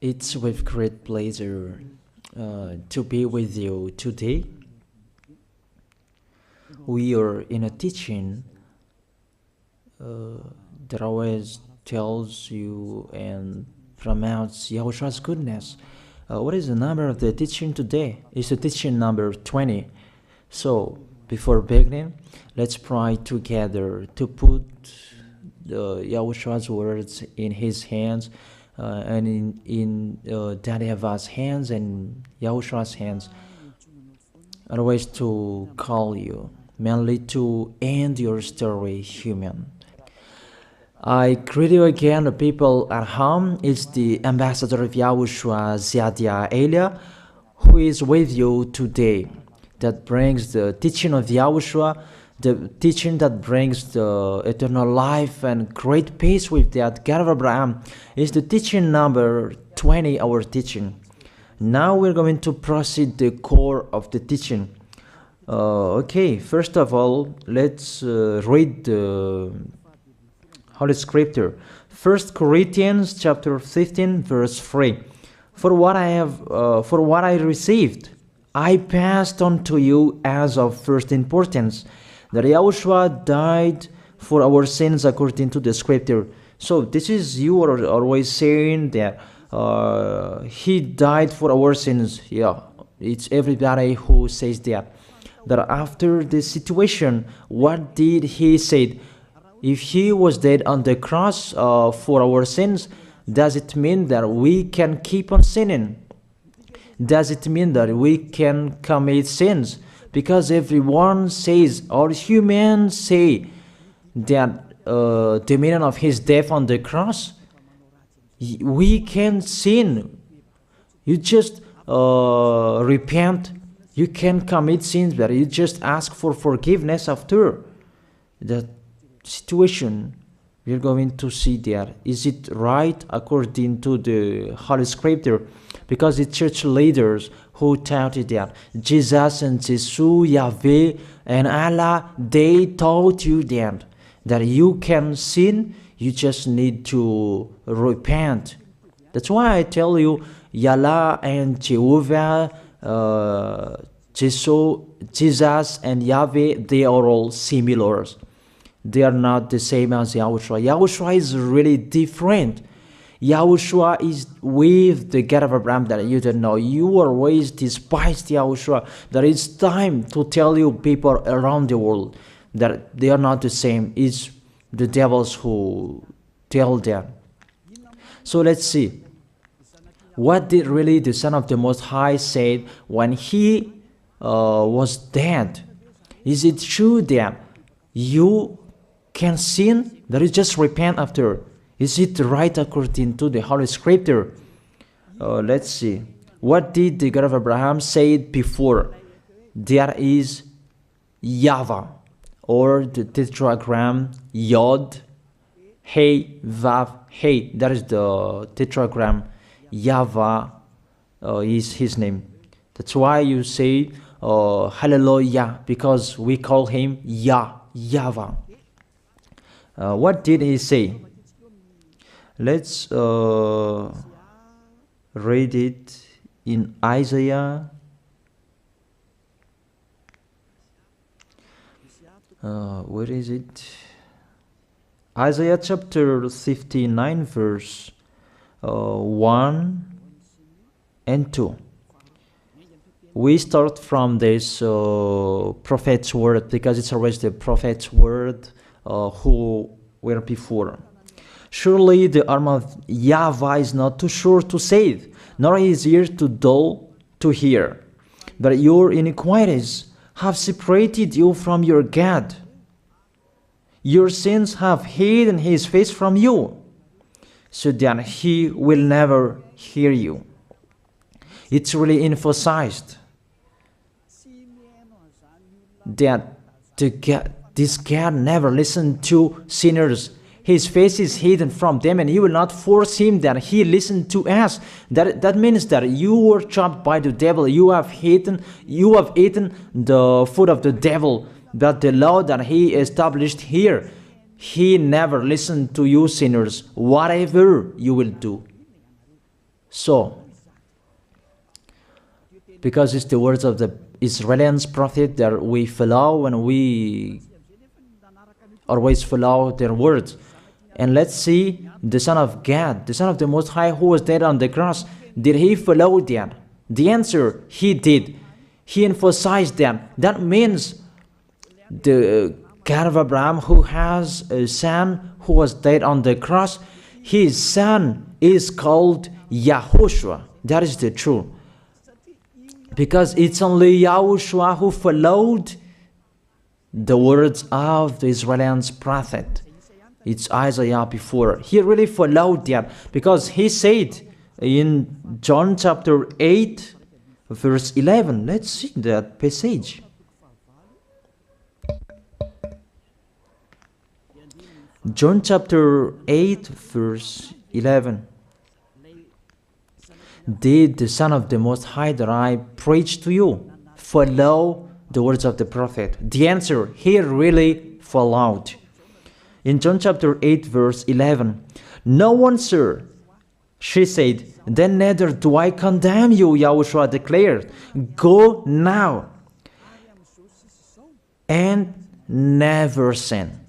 It's with great pleasure to be with you today. We are in a teaching that always tells you and promotes Yahoshua's goodness. What is the number of the teaching today? It's the teaching number 20. So, before beginning, let's pray together to put Yahoshua's words in his hands and in Daddy YAHVAH's hands and Yahoshua's hands. Otherwise, to call you, mainly to end your story human. I greet you again, the people at home. It's the ambassador of Yahushua, Ziadia Elia, who is with you today. That brings the teaching of Yahushua, the teaching that brings the eternal life and great peace with that God of Abraham. Is the teaching number 20, our teaching. Now we're going to proceed the core of the teaching. Okay, first of all, let's read the Holy Scripture. 1 Corinthians chapter 15, verse 3. For what I received, I passed on to you as of first importance, that Yahushua died for our sins according to the Scripture. So this is, you are always saying that he died for our sins. Yeah, it's everybody who says that. That after the situation, what did he say? If he was dead on the cross for our sins, does it mean that we can keep on sinning? Does it mean that we can commit sins? Because everyone says, or humans say, that the meaning of his death on the cross, we can sin. You just repent. You can commit sins, but you just ask for forgiveness after that situation. We're going to see there. Is it right according to the Holy Scripture? Because the church leaders who taught it that Jesus and Jesus, Yahweh and Allah, they taught you that you can sin, you just need to repent. That's why I tell you, Yahlah and Jehovah, Jesus and Yahweh, they are all similar. They are not the same as Yahushua. Yahushua is really different. Yahushua is with the God of Abraham that you don't know. You always despised Yahushua. That it's time to tell you people around the world that they are not the same. It's the devils who tell them. So let's see. What did really the Son of the Most High say when he was dead? Is it true that you can sin? That is just repent after. Is it right according to the Holy Scripture? Let's see. What did the God of Abraham say before? There is YAHVAH, or the tetragram Yod, Hey, Vav, Hey. That is the tetragram. YAHVAH is his name. That's why you say Hallelujah, because we call him YAHVAH. What did he say? Let's read it in Isaiah. Where is it? Isaiah chapter 59, verse 1 and 2. We start from this prophet's word, because it's always the prophet's word who were before. Surely the arm of YAHVAH is not too short to save, nor his ear too dull to hear. But your iniquities have separated you from your God. Your sins have hidden his face from you, so that he will never hear you. It's really emphasized that this God never listened to sinners. His face is hidden from them, and he will not force him that he listen to us. That means that you were trapped by the devil. You have eaten the food of the devil. But the law that he established here, he never listened to you sinners, whatever you will do. So, because it's the words of the Israelians prophet that we follow, and we always follow their words. And let's see the Son of God, the Son of the Most High, who was dead on the cross. Did he follow that? The answer, he did. He emphasized that. That means the God of Abraham, who has a son who was dead on the cross, his son is called YAHOSHUAH. That is the truth. Because it's only YAHOSHUAH who followed the words of the Israelians prophet. It's Isaiah before. He really followed that, because he said in John chapter 8, verse 11. Let's see that passage. John chapter 8, verse 11. Did the Son of the Most High that I preach to you follow the words of the prophet? The answer, he really followed. In John chapter 8, verse 11, no one, sir, she said, then neither do I condemn you, YAHOSHUAH declared. Go now and never sin.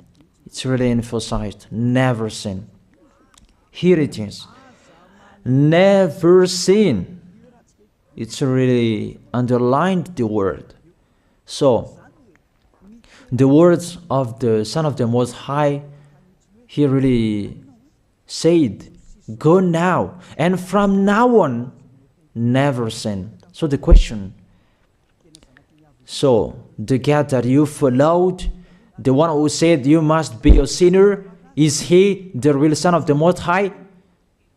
It's really emphasized, never sin. Here it is. Never sin. It's really underlined the word. So, the words of the Son of the Most High, he really said, go now, and from now on, never sin. So the question, so the God that you followed, the one who said you must be a sinner, is he the real Son of the Most High?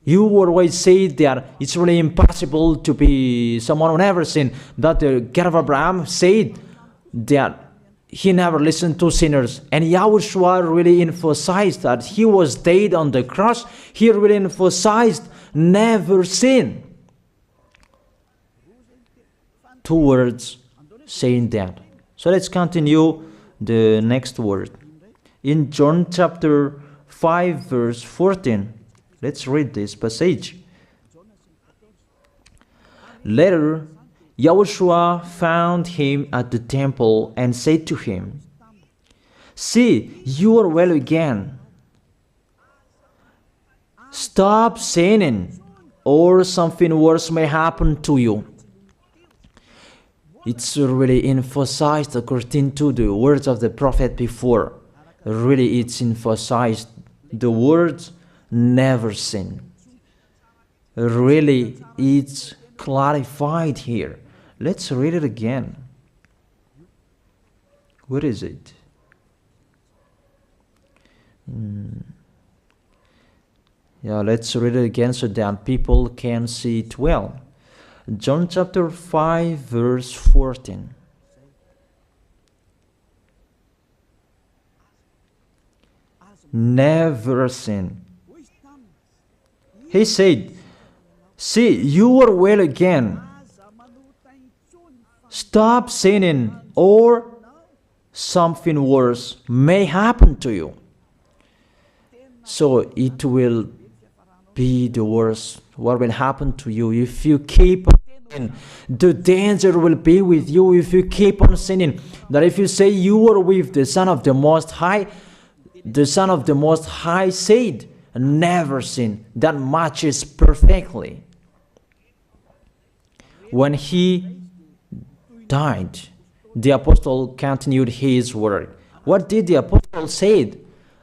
You always say that it's really impossible to be someone who never sinned. But the God of Abraham said that he never listened to sinners. And YAHOSHUAH really emphasized that he was dead on the cross. He really emphasized never sin. Two words saying that. So let's continue the next word. In John chapter 5, verse 14. Let's read this passage. Later, YAHOSHUAH found him at the temple and said to him, see, you are well again. Stop sinning, or something worse may happen to you. It's really emphasized according to the words of the prophet before. Really, it's emphasized the words never sin. Really, it's clarified here. Let's read it again. Where is it? Yeah, let's read it again so that people can see it well. John chapter 5, verse 14. Never sin. He said, see, you are well again. Stop sinning, or something worse may happen to you. So it will be the worst. What will happen to you if you keep on sinning? The danger will be with you if you keep on sinning. That if you say you are with the Son of the Most High, the Son of the Most High said, never sin. That matches perfectly. When he died, the apostle continued his word. What did the apostle say?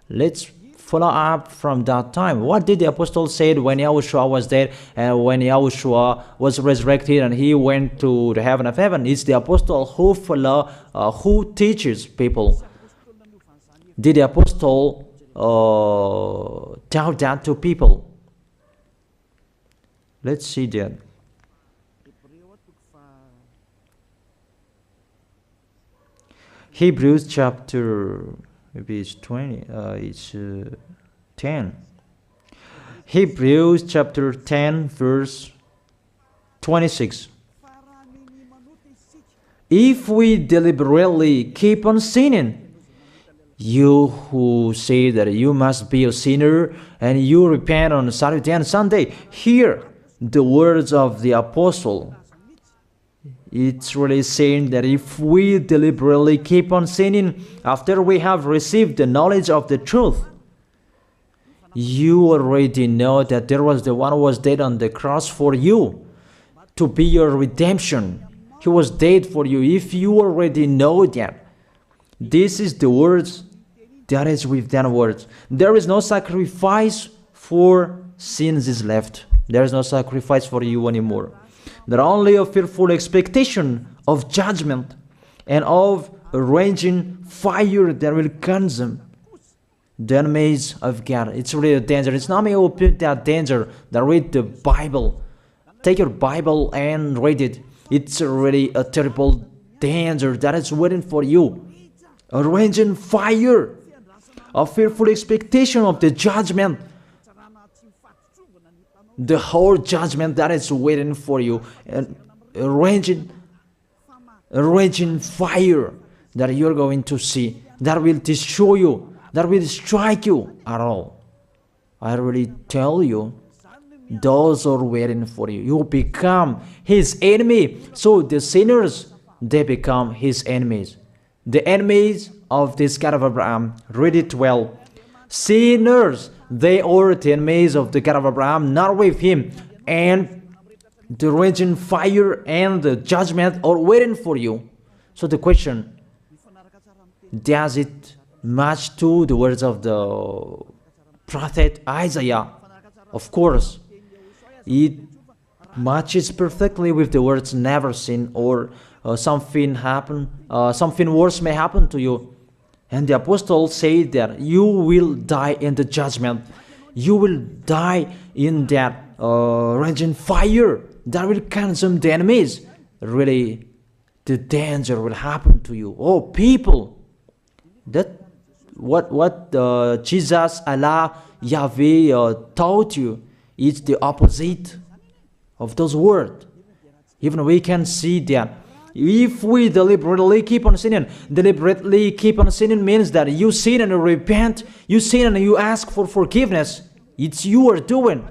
Let's follow up from that time. What did the apostle say when YAHOSHUAH was dead and when YAHOSHUAH was resurrected and he went to the heaven of heaven? It's the apostle who teaches people. Did the apostle tell that to people? Let's see that. Hebrews chapter, maybe it's 20, it's 10. Hebrews chapter 10, verse 26. If we deliberately keep on sinning, you who say that you must be a sinner and you repent on Saturday and Sunday, here the words of the apostle. It's really saying that if we deliberately keep on sinning after we have received the knowledge of the truth, you already know that there was the one who was dead on the cross for you to be your redemption. He was dead for you. If you already know that, this is the words that is with that words. There is no sacrifice for sins is left. There is no sacrifice for you anymore. There only a fearful expectation of judgment and of a raging fire that will consume the enemies of God. It's really a danger. It's not me who put that danger that read the Bible. Take your Bible and read it. It's really a terrible danger that is waiting for you. A raging fire, a fearful expectation of the judgment. The whole judgment that is waiting for you. And a raging fire that you're going to see, that will destroy you, that will strike you at all. I really tell you, those are waiting for you. You become his enemy. So the sinners, they become his enemies. The enemies of this God of Abraham. Read it well. Sinners, they are the enemies of the God of Abraham, not with him. And the raging fire and the judgment are waiting for you. So the question, does it match to the words of the prophet Isaiah? Of course. It matches perfectly with the words never sin, or something worse may happen to you. And the apostle said that you will die in the judgment. You will die in that raging fire that will consume the enemies. Really, the danger will happen to you. Oh, people, that what Jesus, Allah, Yahweh taught you, it's the opposite of those words. Even we can see that if we deliberately keep on sinning means that you sin and you repent, you sin and you ask for forgiveness. It's you are doing.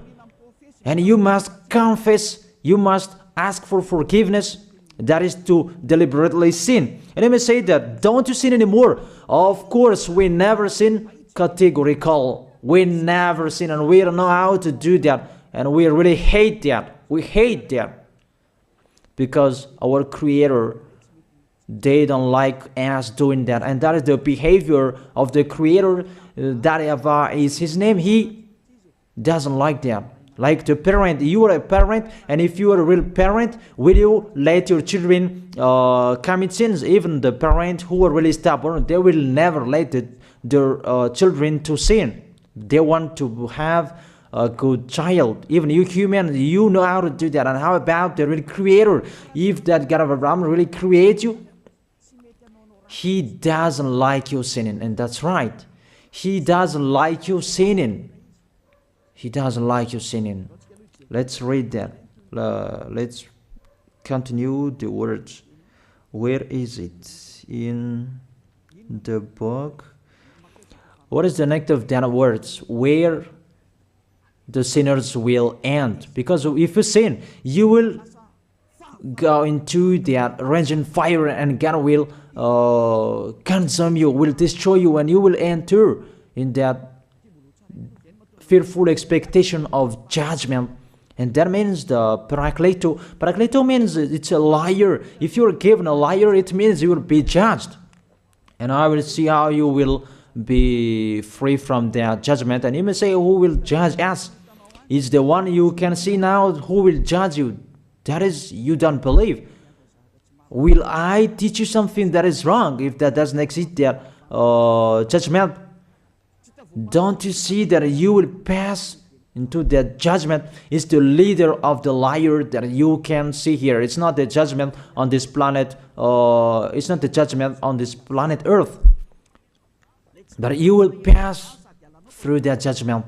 And you must confess, you must ask for forgiveness. That is to deliberately sin. And let me say that, don't you sin anymore. Of course, we never sin categorical. We never sin, and we don't know how to do that. And we really hate that. We hate that. Because our Creator, they don't like us doing that. And that is the behavior of the Creator. That YAHVAH is his name. He doesn't like that. Like the parent, you are a parent, and if you are a real parent, will you let your children commit sins? Even the parent who are really stubborn, they will never let their children to sin. They want to have a good child. Even you human, you know how to do that. And how about the real Creator? If that God of Abraham really creates you, he doesn't like you sinning. And that's right. He doesn't like you sinning. He doesn't like you sinning. Let's read that. Let's continue the words. Where is it? In the book. What is the next of that words? Where the sinners will end. Because if you sin, you will go into that raging fire, and God will consume you, will destroy you, and you will enter in that fearful expectation of judgment. And that means the parakleto. Parakleto means it's a liar. If you're given a liar, it means you will be judged. And I will see how you will be free from that judgment. And you may say, who will judge us? It's the one you can see now who will judge you. That is, you don't believe. Will I teach you something that is wrong if that doesn't exist, that judgment? Don't you see that you will pass into that judgment? It's the leader of the liar that you can see here. It's not the judgment on this planet. It's not the judgment on this planet Earth. But you will pass through that judgment.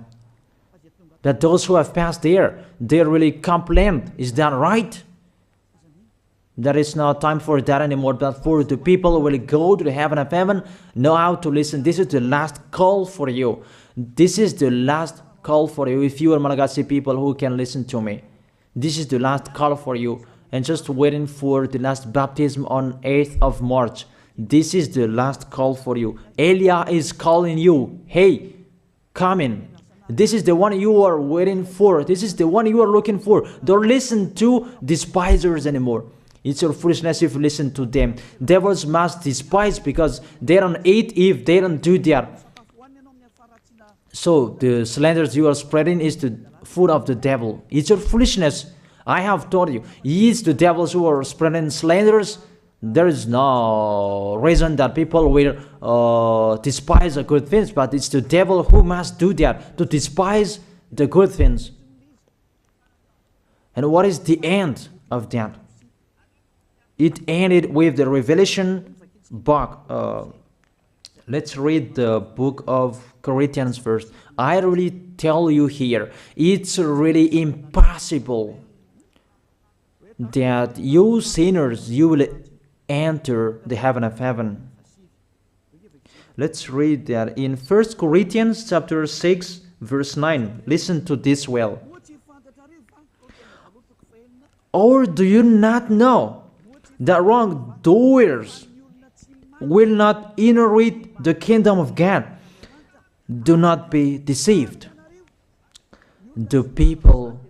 That those who have passed there, they really complain. Is that right? There is no time for that anymore, but for the people who will go to the heaven of heaven, know how to listen. This is the last call for you. This is the last call for you. If you are Malagasy people who can listen to me, This is the last call for you. And just waiting for the last baptism on 8th of March. This is the last call for you. Elia is calling you. Hey, come in. This is the one you are waiting for. This is the one you are looking for. Don't listen to despisers anymore. It's your foolishness if you listen to them. Devils must despise because they don't eat if they don't do that. So the slanders you are spreading is the food of the devil. It's your foolishness. I have told you. It's the devils who are spreading slanders. There is no reason that people will despise the good things, but it's the devil who must do that, to despise the good things. And what is the end of that? It ended with the Revelation book. Let's read the book of Corinthians first. I really tell you here, it's really impossible that you sinners, you will enter the heaven of heaven. Let's read that in 1 Corinthians chapter 6 verse 9. Listen to this well. Or do you not know that wrongdoers will not inherit the kingdom of God? Do not be deceived. The people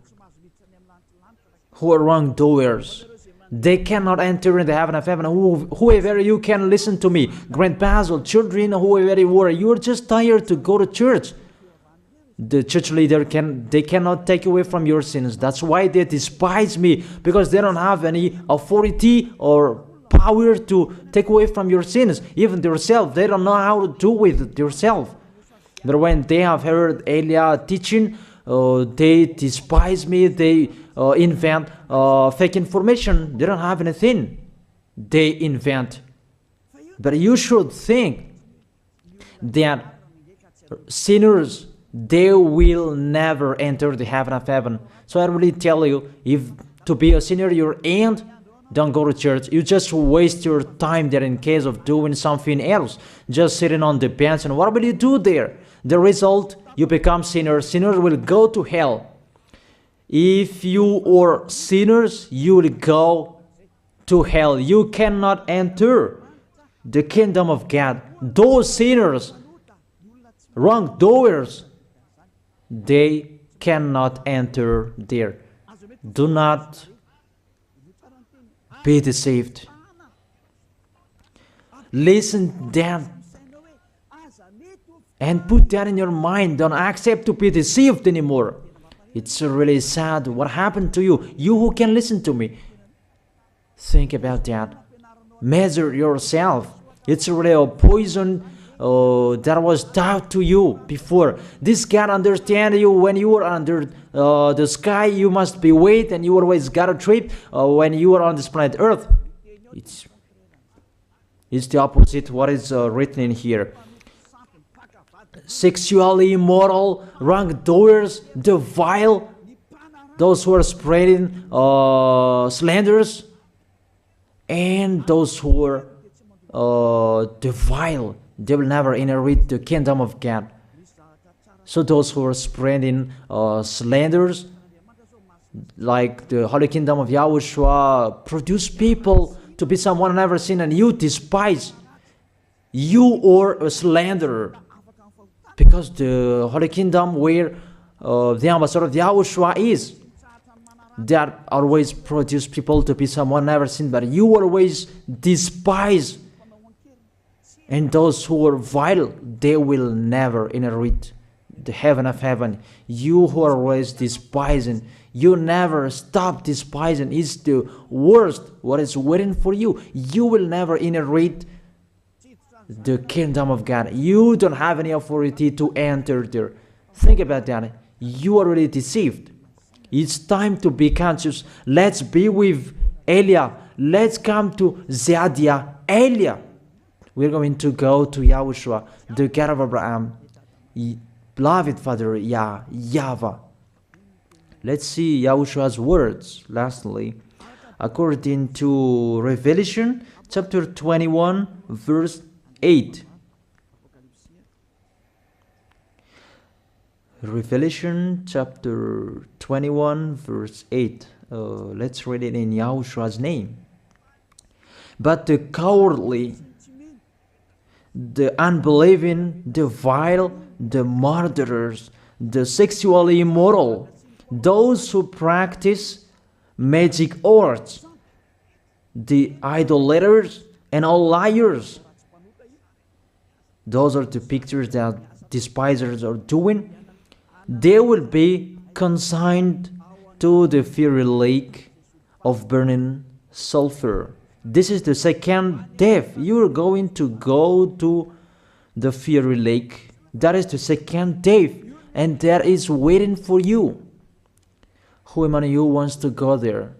who are wrongdoers, they cannot enter in the heaven of heaven. Whoever you can listen to me, grandpas or children, whoever you are, you're just tired to go to church. The church leader they cannot take away from your sins. That's why they despise me, because they don't have any authority or power to take away from your sins. Even themselves, they don't know how to do with themselves. But when they have heard Elia teaching, they despise me. They invent fake information. They don't have anything. They invent. But you should think that sinners, they will never enter the heaven of heaven. So I really tell you, if to be a sinner you're in, don't go to church. You just waste your time there in case of doing something else. Just sitting on the bench, and what will you do there? The result, you become sinners. Sinners will go to hell. If you are sinners, you will go to hell. You cannot enter the kingdom of God. Those sinners, wrongdoers, they cannot enter there. Do not be deceived. Listen then and put that in your mind. Don't accept to be deceived anymore. It's really sad what happened to you. You who can listen to me, think about that. Measure yourself. It's really a poison that was taught to you before. This God understands you when you are under the sky. You must be wait, and you always got a trip when you are on this planet Earth. It's the opposite what is written in here. Sexually immoral, wrongdoers, the vile, those who are spreading slanders, and those who are the vile, they will never inherit the kingdom of God. So those who are spreading slanders, like the Holy Kingdom of YAHOSHUAH, produce people to be someone never seen, and you despise. You are a slanderer. Because the Holy Kingdom where the ambassador of YAHOSHUAH is, that always produce people to be someone never seen, but you always despise. And those who are vile, they will never inherit the heaven of heaven. You who are always despising, you never stop despising. It's the worst what is waiting for you. You will never inherit the kingdom of God. You don't have any authority to enter there. Think about that. You are already deceived. It's time to be conscious. Let's be with Elia. Let's come to Zadiah. Elia. We're going to go to YAHOSHUAH, the God of Abraham, beloved Father YAHVAH. Let's see YAHOSHUAH's words. Lastly, according to Revelation chapter 21 verse 8. Revelation chapter 21 verse 8. Let's read it in Yahoshua's name. But the cowardly, the unbelieving, the vile, the murderers, the sexually immoral, those who practice magic arts, the idolaters, and all liars. Those are the pictures that despisers are doing. They will be consigned to the fiery lake of burning sulfur. This is the second death. You are going to go to the fiery lake. That is the second death, and that is waiting for you. Who among you wants to go there?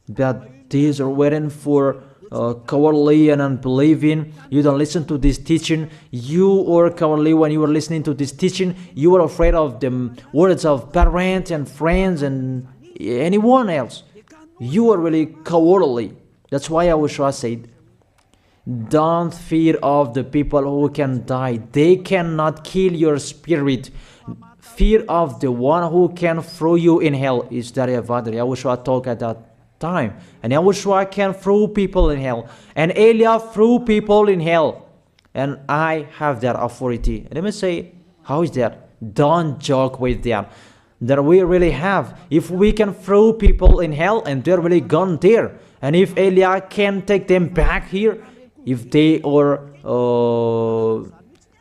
But these are waiting for cowardly and unbelieving. You don't listen to this teaching. You are cowardly when you are listening to this teaching. You are afraid of the words of parents and friends and anyone else. You are really cowardly. That's why YAHOSHUAH said, don't fear of the people who can die. They cannot kill your spirit. Fear of the one who can throw you in hell. Is that YAHOSHUAH talked at that time. And YAHOSHUAH can throw people in hell. And Elia threw people in hell. And I have that authority. Let me say, how is that? Don't joke with that. That we really have. If we can throw people in hell and they're really gone there, and if Elia can take them back here, if they are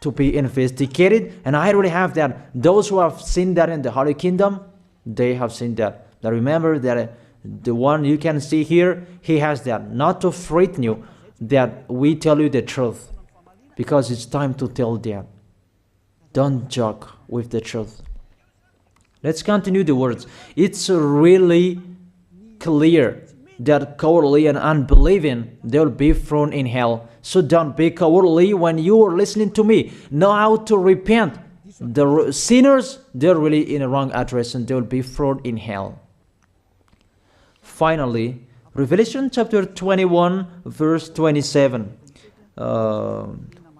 to be investigated, and I already have that. Those who have seen that in the Holy Kingdom, they have seen that. Now remember that the one you can see here, he has that. Not to frighten you, that we tell you the truth, because it's time to tell that. Don't joke with the truth. Let's continue the words. It's really clear that cowardly and unbelieving, they will be thrown in hell. So don't be cowardly when you are listening to me. Know how to repent. The sinners, they're really in a wrong address and they will be thrown in hell. Finally, Revelation chapter 21, verse 27.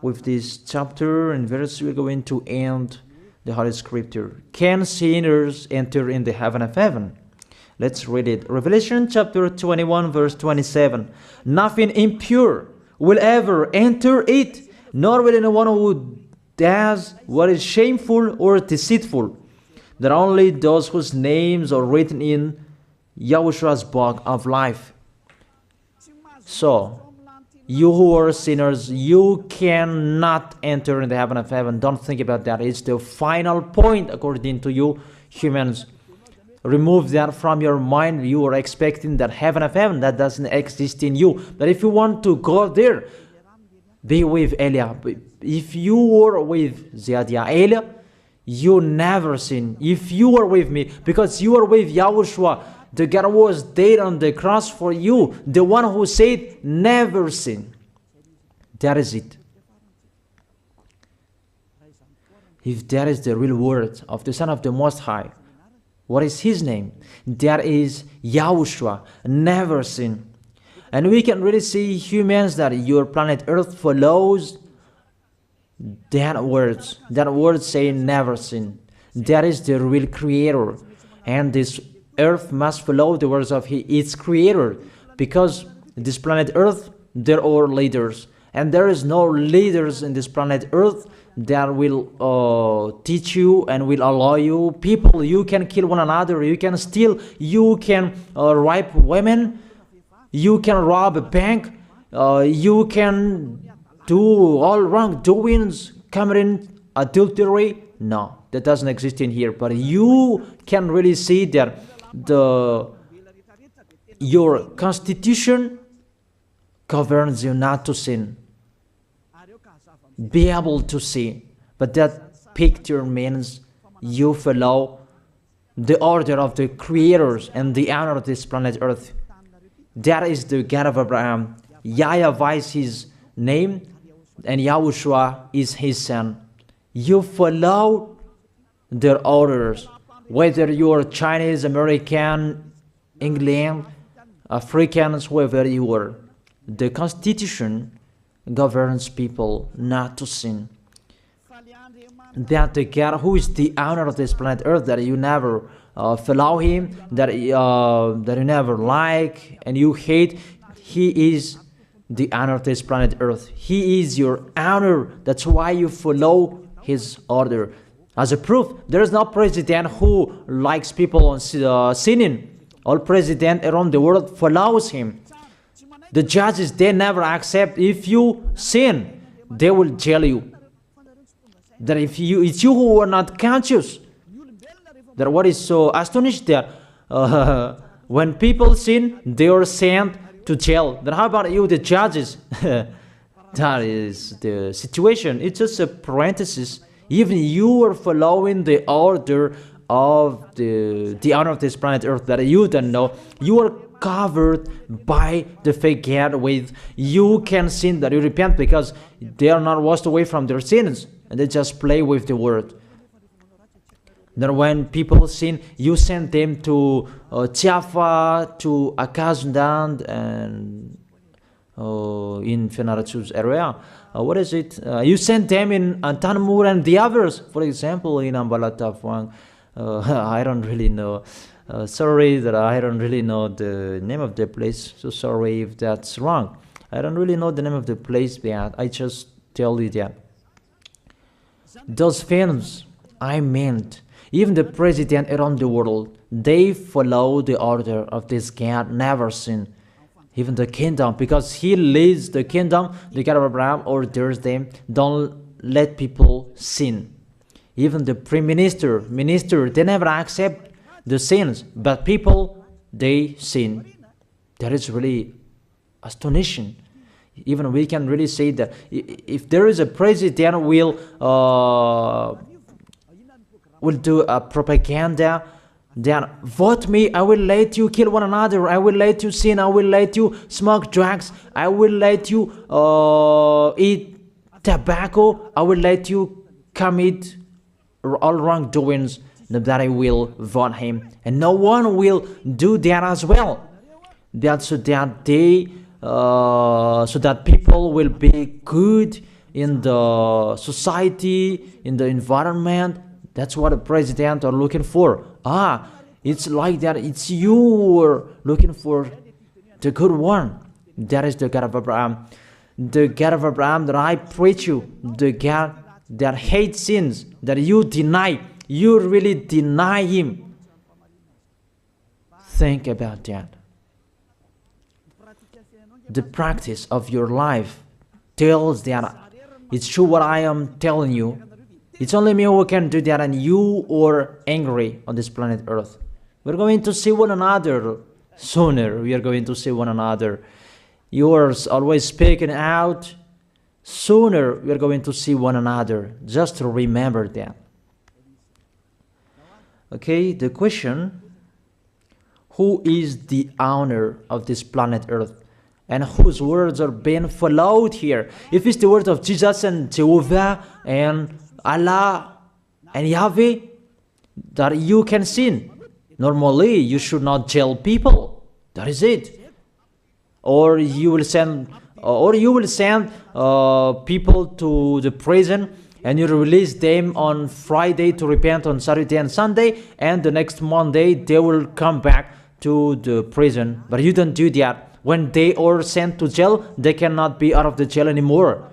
With this chapter and verse, we're going to end the Holy Scripture. Can sinners enter in the heaven of heaven? Let's read it. Revelation chapter 21, verse 27. Nothing impure will ever enter it, nor will anyone who does what is shameful or deceitful. That only those whose names are written in YAHOSHUAH's book of life. So, you who are sinners, you cannot enter in the heaven of heaven. Don't think about that. It's the final point according to you humans. Remove that from your mind. You are expecting that heaven of heaven that doesn't exist in you. But if you want to go there, be with Elia. If you were with Elia, you never sin. If you are with me, because you are with YAHOSHUAH, the God was dead on the cross for you, the one who said never sin. That is it. If that is the real word of the Son of the Most High, what is his name? That is YAHOSHUAH, never sin. And we can really see humans that your planet Earth follows that words. That word saying never sin. That is the real creator. And this Earth must follow the words of its creator. Because this planet Earth, there are leaders. And there is no leaders in this planet Earth that will teach you and will allow you. People, you can kill one another, you can steal, you can rape women, you can rob a bank, you can do all wrongdoings, committing adultery. No, that doesn't exist in here. But you can really see that your constitution governs you not to sin. Be able to see. But that picture means you follow the order of the creators and the honor of this planet Earth. That is the God of Abraham. YAHVAH is his name, and YAHOSHUAH is his son. You follow their orders, whether you are Chinese, American, England, Africans, whoever you are. The Constitution governs people not to sin. that the God who is the owner of this planet Earth, that you never follow him, that you never like and you hate, he is the owner of this planet Earth. He is your owner. That's why you follow his order. As a proof, there is no president who likes people on sinning. All president around the world follows him. The judges, they never accept. If you sin, they will jail you. That if it's you who are not conscious. That what is so astonished that when people sin, they are sent to jail. Then how about you, the judges? That is the situation. It's just a parenthesis. Even you are following the order of the owner of this planet Earth that you don't know. You are covered by the fake God with you can sin, that you repent, because they are not washed away from their sins and they just play with the word. Then when people sin, you send them to Java, to Akazundan, and in Fenarachu's area. What is it? You send them in Tanmur and the others. For example, in Ambalatafwang. I don't really know. Sorry that I don't really know the name of the place. So sorry if that's wrong. I don't really know the name of the place, but I just tell you that. Those films, I meant, even the president around the world, they follow the order of this God, never sin. Even the kingdom, because he leads the kingdom, the God of Abraham orders them, don't let people sin. Even the prime minister, they never accept the sins, but people, they sin. That is really astonishing. Even we can really say that if there is a president will do a propaganda, then vote me, I will let you kill one another, I will let you sin, I will let you smoke drugs, I will let you eat tobacco, I will let you commit all wrongdoings, that I will vote him. And no one will do that as well. That's so that they so that people will be good in the society, in the environment. That's what the president are looking for. It's like that. It's you who are looking for the good one. That is the God of Abraham. The God of Abraham that I preach you. The God that hates sins, that you deny. You really deny him. Think about that. The practice of your life tells that it's true what I am telling you. It's only me who can do that, and you are angry on this planet Earth. We're going to see one another sooner. We are going to see one another. You are always speaking out. Sooner we are going to see one another. Just to remember that. Okay, the question: who is the owner of this planet Earth? And whose words are being followed here? If it's the words of Jesus and Jehovah and Allah and Yahweh, that you can sin. Normally, you should not jail people. That is it. Or you will send, people to the prison, and you release them on Friday to repent on Saturday and Sunday, and the next Monday they will come back to the prison. But you don't do that. When they are sent to jail, they cannot be out of the jail anymore.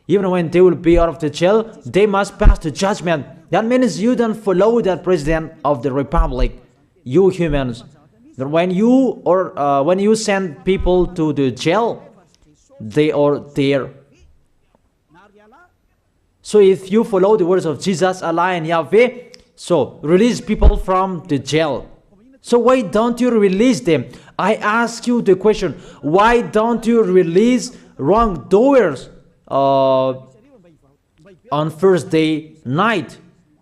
Even when they will be out of the jail, they must pass the judgment. That means you don't follow that president of the republic, you humans. When you send people to the jail, they are there. So if you follow the words of Jesus, Allah and Yahweh, so release people from the jail. So why don't you release them? I ask you the question, why don't you release wrongdoers on Thursday night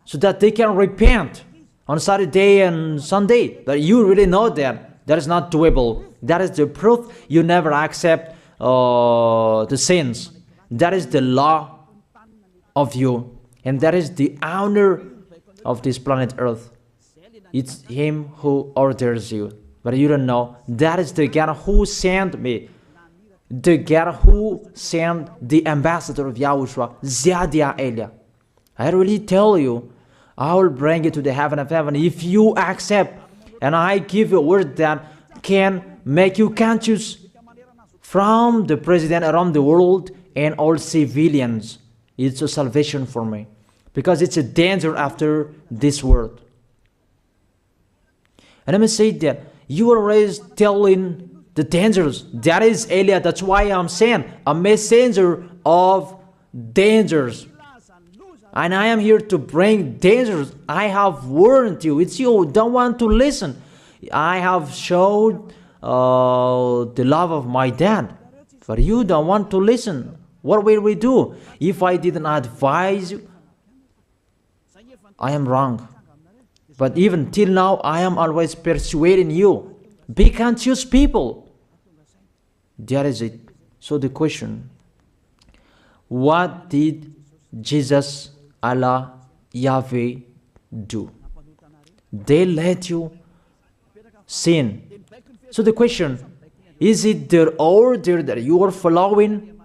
so that they can repent on Saturday and Sunday? But you really know that that is not doable. That is the proof you never accept the sins. That is the law of you, and that is the owner of this planet Earth. It's him who orders you, but you don't know. That is the God who sent me, the God who sent the ambassador of Yahushua, Zadia Elia. I really tell you, I will bring you to the heaven of heaven if you accept. And I give you a word that can make you conscious from the president around the world and all civilians. It's a salvation for me, because it's a danger after this world. And let me say that you are always telling the dangers. That is Elia. That's why I'm saying a messenger of dangers. And I am here to bring dangers. I have warned you. It's you who don't want to listen. I have showed the love of my dad, but you don't want to listen. What will we do? If I didn't advise you, I am wrong. But even till now, I am always persuading you. Be conscious, people. That is it. So the question, what did Jesus, Allah, Yahweh do? They let you sin. So the question, is it their order that you are following?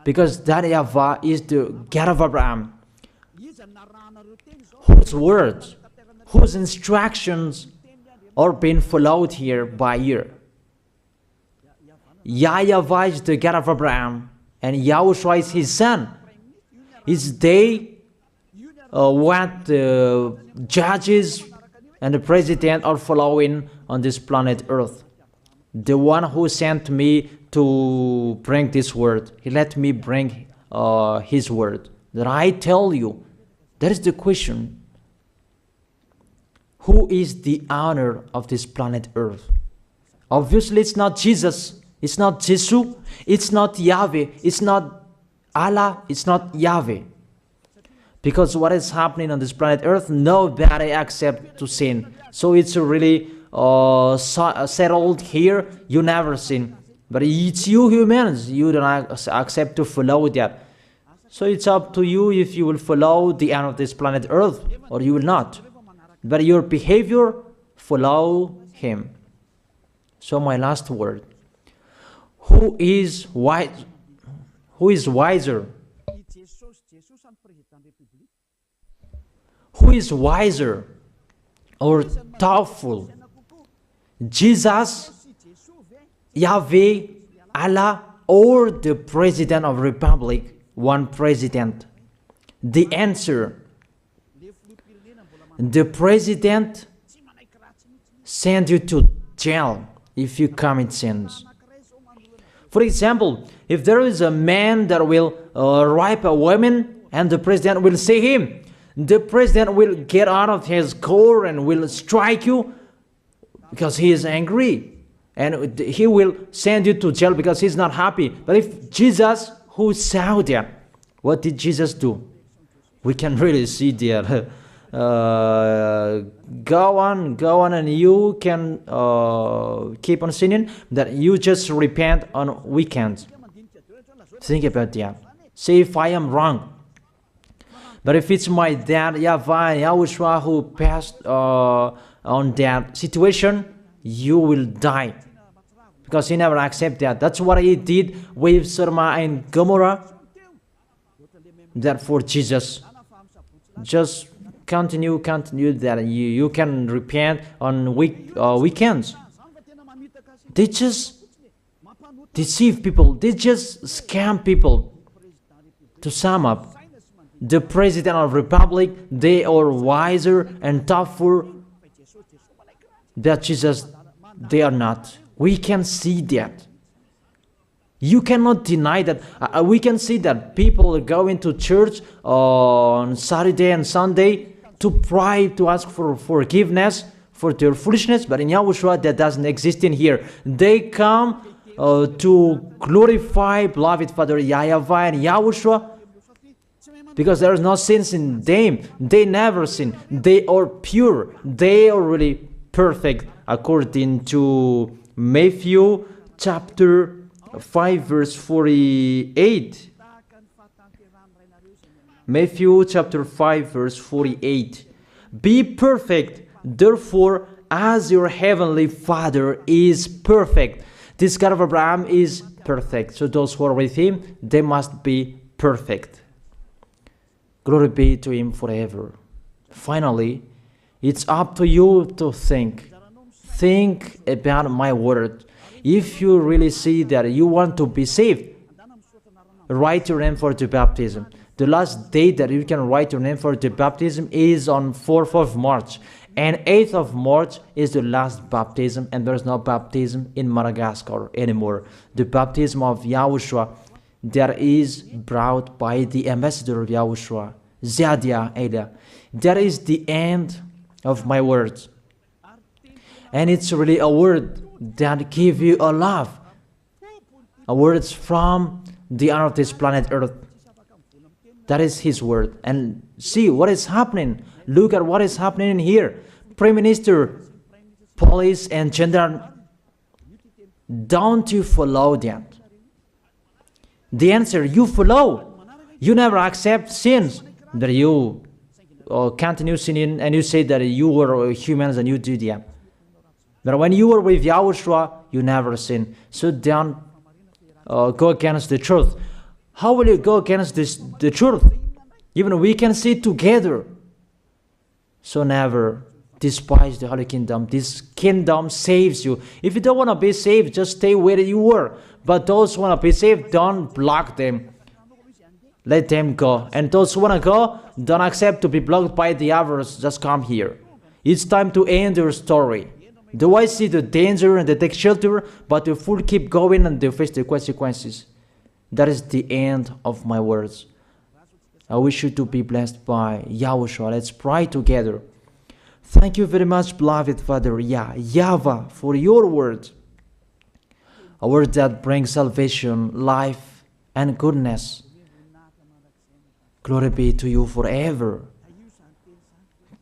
Because that YAHVAH is the God of Abraham, whose words, whose instructions are being followed here by year. YAHVAH is the God of Abraham, and YAHOSHUAH is his son. Is they what the judges and the president are following on this planet Earth. The one who sent me to bring this word, he let me bring his word. That I tell you, that is the question. Who is the owner of this planet Earth? Obviously, it's not Jesus. It's not Jesus. It's not Yahweh. It's not Allah. It's not Yahweh. Because what is happening on this planet Earth, nobody accepts to sin. So it's really settled here. You never sin. But it's you humans. You don't accept to follow that. So it's up to you if you will follow the end of this planet Earth or you will not. But your behavior, follow him. So my last word. Who is wise? Who is wiser? Who is wiser or thoughtful? Jesus, Yahweh, Allah, or the President of Republic, one president? The answer, the president send you to jail if you commit sins. For example, if there is a man that will rape a woman and the president will see him, the president will get out of his car and will strike you because he is angry. And he will send you to jail because he's not happy. But if Jesus, who saw that, what did Jesus do? We can really see that. Go on, and you can keep on sinning, that you just repent on weekends. Think about that. See if I am wrong. But if it's my dad, YAHVAH, YAHOSHUAH, who passed on that situation, you will die. Because he never accepted that. That's what he did with Sodom and Gomorrah. Therefore, Jesus, just continue that you can repent on weekends. They just deceive people. They just scam people. To sum up, the President of Republic, they are wiser and tougher than Jesus. They are not. We can see that. You cannot deny that. We can see that people are going to church on Saturday and Sunday to pray, to ask for forgiveness for their foolishness. But in YAHOSHUAH, that doesn't exist in here. They come to glorify beloved Father YAHVAH and YAHOSHUAH because there is no sins in them. They never sin. They are pure. They are really perfect according to Matthew chapter 5 verse 48. Matthew chapter 5 verse 48. Be perfect, therefore, as your heavenly Father is perfect. This God of Abraham is perfect. So those who are with him, they must be perfect. Glory be to Him forever. Finally, it's up to you to think. Think about my word. If you really see that you want to be saved, write your name for the baptism. The last date that you can write your name for the baptism is on 4th of March. And 8th of March is the last baptism, and there's no baptism in Madagascar anymore. The baptism of Yahushua that is brought by the ambassador of Yahushua, Zadia Ada. That is the end of my words. And it's really a word that gives you a love. A word from the honor of this planet Earth. That is His word. And see what is happening. Look at what is happening here. Prime Minister, police and gendarme, don't you follow that? The answer, you follow. You never accept sins. That you continue sinning and you say that you were humans and you do that. But when you were with Yahushua, you never sin. So don't go against the truth. How will you go against the truth? Even we can see together. So never despise the Holy Kingdom. This kingdom saves you. If you don't want to be saved, just stay where you were. But those who want to be saved, don't block them. Let them go. And those who want to go, don't accept to be blocked by the others. Just come here. It's time to end your story. Do I see the danger and they take shelter, but the fool keep going and they face the consequences? That is the end of my words. I wish you to be blessed by Yahushua. Let's pray together. Thank you very much, beloved Father YAHVAH, for your word. A word that brings salvation, life, and goodness. Glory be to you forever.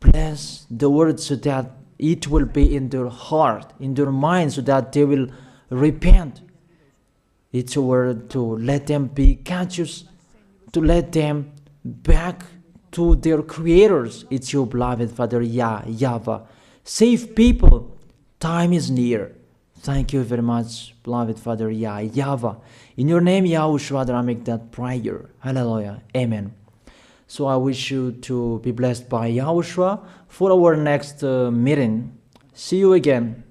Bless the word so that it will be in their heart, in their mind, so that they will repent. It's a word to let them be conscious, to let them back to their creators. It's your beloved Father YAHVAH. Save people. Time is near. Thank you very much, beloved Father YAHVAH. In your name, Yahushua, that I make that prayer. Hallelujah. Amen. So I wish you to be blessed by Yahushua for our next meeting. See you again.